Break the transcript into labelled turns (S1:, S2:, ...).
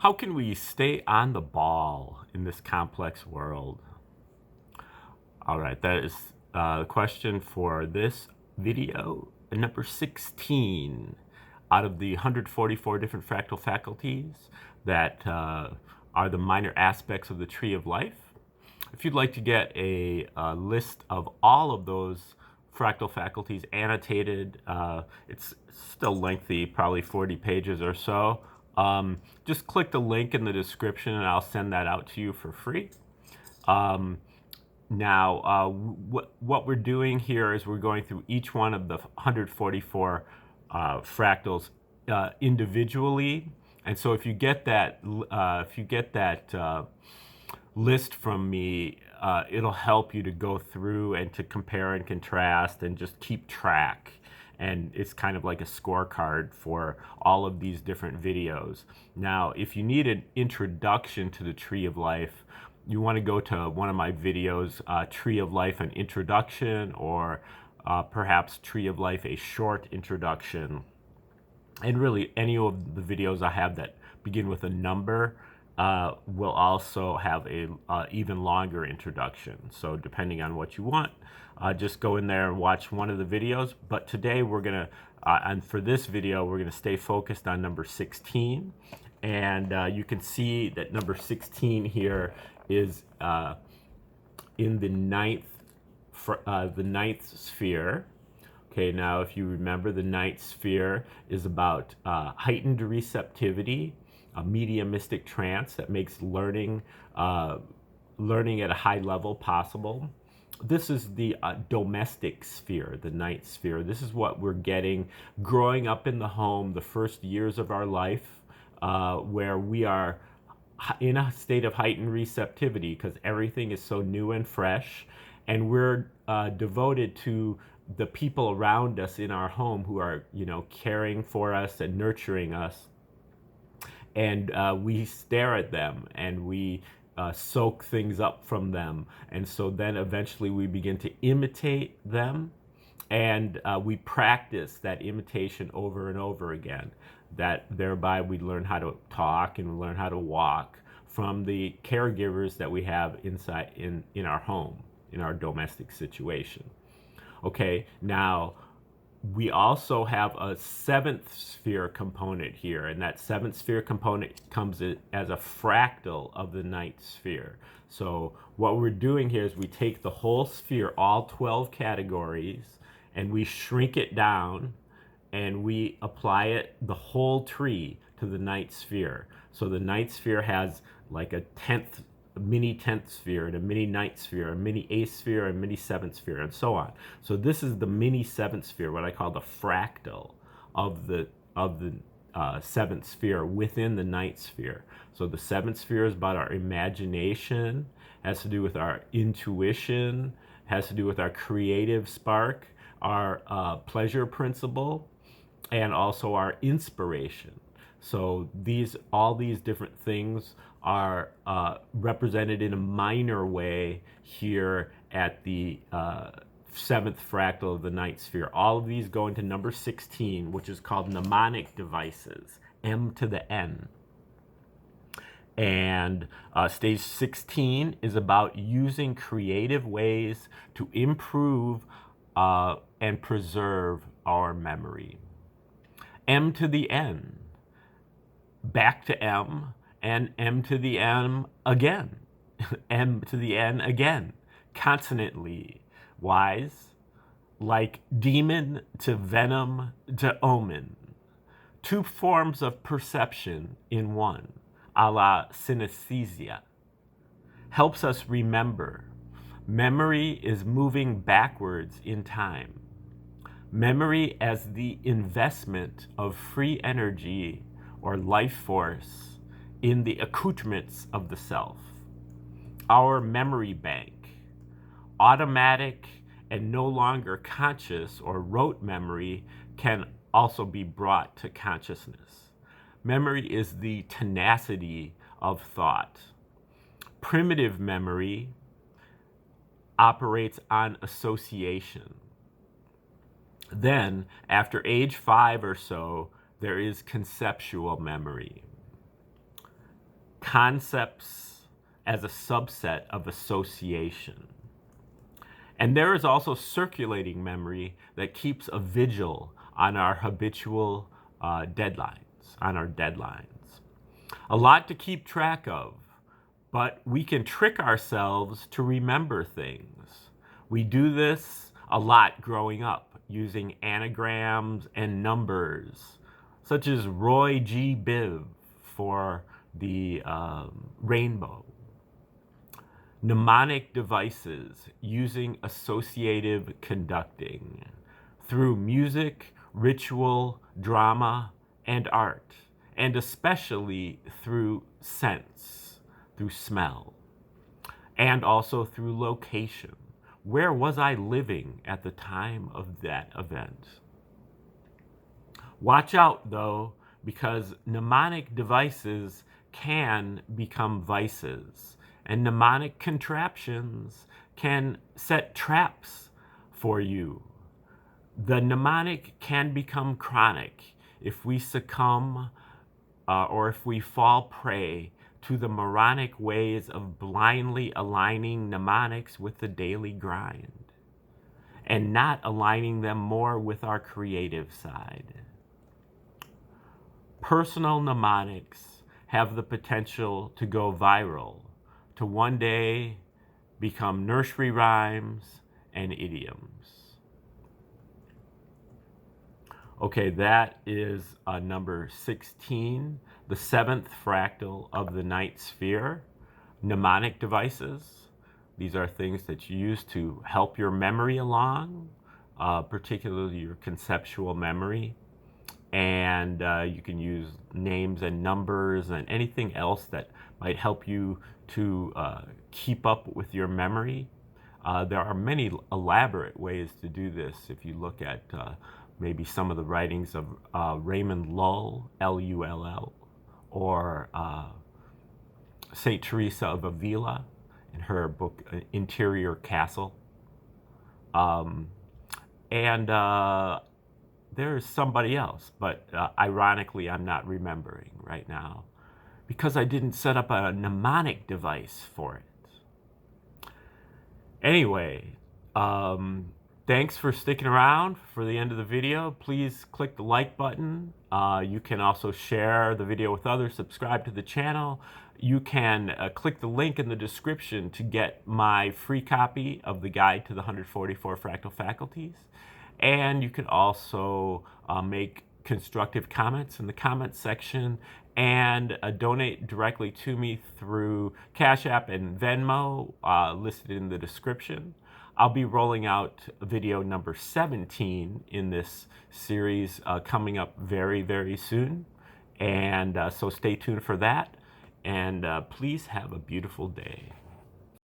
S1: How can we stay on the ball in this complex world? All right, that is the question for this video, number 16 out of the 144 different fractal faculties that are the minor aspects of the tree of life. If you'd like to get a list of all of those fractal faculties annotated, it's still lengthy, probably 40 pages or so. Just click the link in the description and I'll send that out to you for free. Now, what we're doing here is we're going through each one of the 144 fractals individually. And so if you get that, list from me, it'll help you to go through and to compare and contrast and just keep track. And it's kind of like a scorecard for all of these different videos. Now, if you need an introduction to the Tree of Life, you want to go to one of my videos, Tree of Life, an introduction, or perhaps Tree of Life, a short introduction. And really, any of the videos I have that begin with a number will also have a even longer introduction. So depending on what you want, just go in there and watch one of the videos. But today we're gonna, and for this video, we're gonna stay focused on number 16. And you can see that number 16 here is in the ninth sphere. Okay, now if you remember, the ninth sphere is about heightened receptivity, a mediumistic trance that makes learning at a high level possible. This is the domestic sphere, the ninth sphere. This is what we're getting growing up in the home, the first years of our life, where we are in a state of heightened receptivity because everything is so new and fresh, and we're devoted to the people around us in our home who are, caring for us and nurturing us. And we stare at them and we soak things up from them. And so then eventually we begin to imitate them, and we practice that imitation over and over again. That thereby we learn how to talk and learn how to walk from the caregivers that we have inside in our home, in our domestic situation. Okay, now we also have a seventh sphere component here, and that seventh sphere component comes as a fractal of the ninth sphere. So what we're doing here is we take the whole sphere, all 12 categories, and we shrink it down, and we apply it, the whole tree, to the ninth sphere. So the ninth sphere has like a mini 10th sphere and a mini 9th sphere, a mini 8th sphere, a mini 7th sphere, and so on. So this is the mini 7th sphere, what I call the fractal of the 7th sphere within the 9th sphere. So the 7th sphere is about our imagination, has to do with our intuition, has to do with our creative spark, our pleasure principle, and also our inspiration. So all these different things are represented in a minor way here at the 7th fractal of the 9th sphere. All of these go into number 16, which is called mnemonic devices, M to the N. And stage 16 is about using creative ways to improve and preserve our memory. M to the N, back to M, and M to the M again, M to the N again, consonantly wise, like demon to venom to omen. Two forms of perception in one, a la synesthesia. Helps us remember. Memory is moving backwards in time. Memory as the investment of free energy or life force in the accoutrements of the self. Our memory bank, automatic and no longer conscious or rote memory, can also be brought to consciousness. Memory is the tenacity of thought. Primitive memory operates on association. Then, after age 5 or so, there is conceptual memory. concepts as a subset of association. And there is also circulating memory that keeps a vigil on our habitual deadlines, on our deadlines. A lot to keep track of, but we can trick ourselves to remember things. We do this a lot growing up, using anagrams and numbers, such as Roy G. Biv for the rainbow. Mnemonic devices using associative conducting through music, ritual, drama, and art, and especially through sense, through smell, and also through location. Where was I living at the time of that event? Watch out, though, because mnemonic devices can become vices, and mnemonic contraptions can set traps for you. The mnemonic can become chronic if we succumb or if we fall prey to the moronic ways of blindly aligning mnemonics with the daily grind and not aligning them more with our creative side. Personal mnemonics have the potential to go viral, to one day become nursery rhymes and idioms. Okay, that is number 16, the 7th fractal of the night sphere. Mnemonic devices. These are things that you use to help your memory along, particularly your conceptual memory. And you can use names and numbers and anything else that might help you to keep up with your memory. There are many elaborate ways to do this if you look at maybe some of the writings of Raymond Lull, L-U-L-L, or St. Teresa of Avila in her book Interior Castle. There's somebody else, but ironically I'm not remembering right now because I didn't set up a mnemonic device for it. Anyway, thanks for sticking around for the end of the video. Please click the like button. You can also share the video with others, subscribe to the channel. You can click the link in the description to get my free copy of the Guide to the 144 Fractal Faculties. And you can also make constructive comments in the comments section and donate directly to me through Cash App and Venmo listed in the description. I'll be rolling out video number 17 in this series coming up very, very soon. And so stay tuned for that. And please have a beautiful day.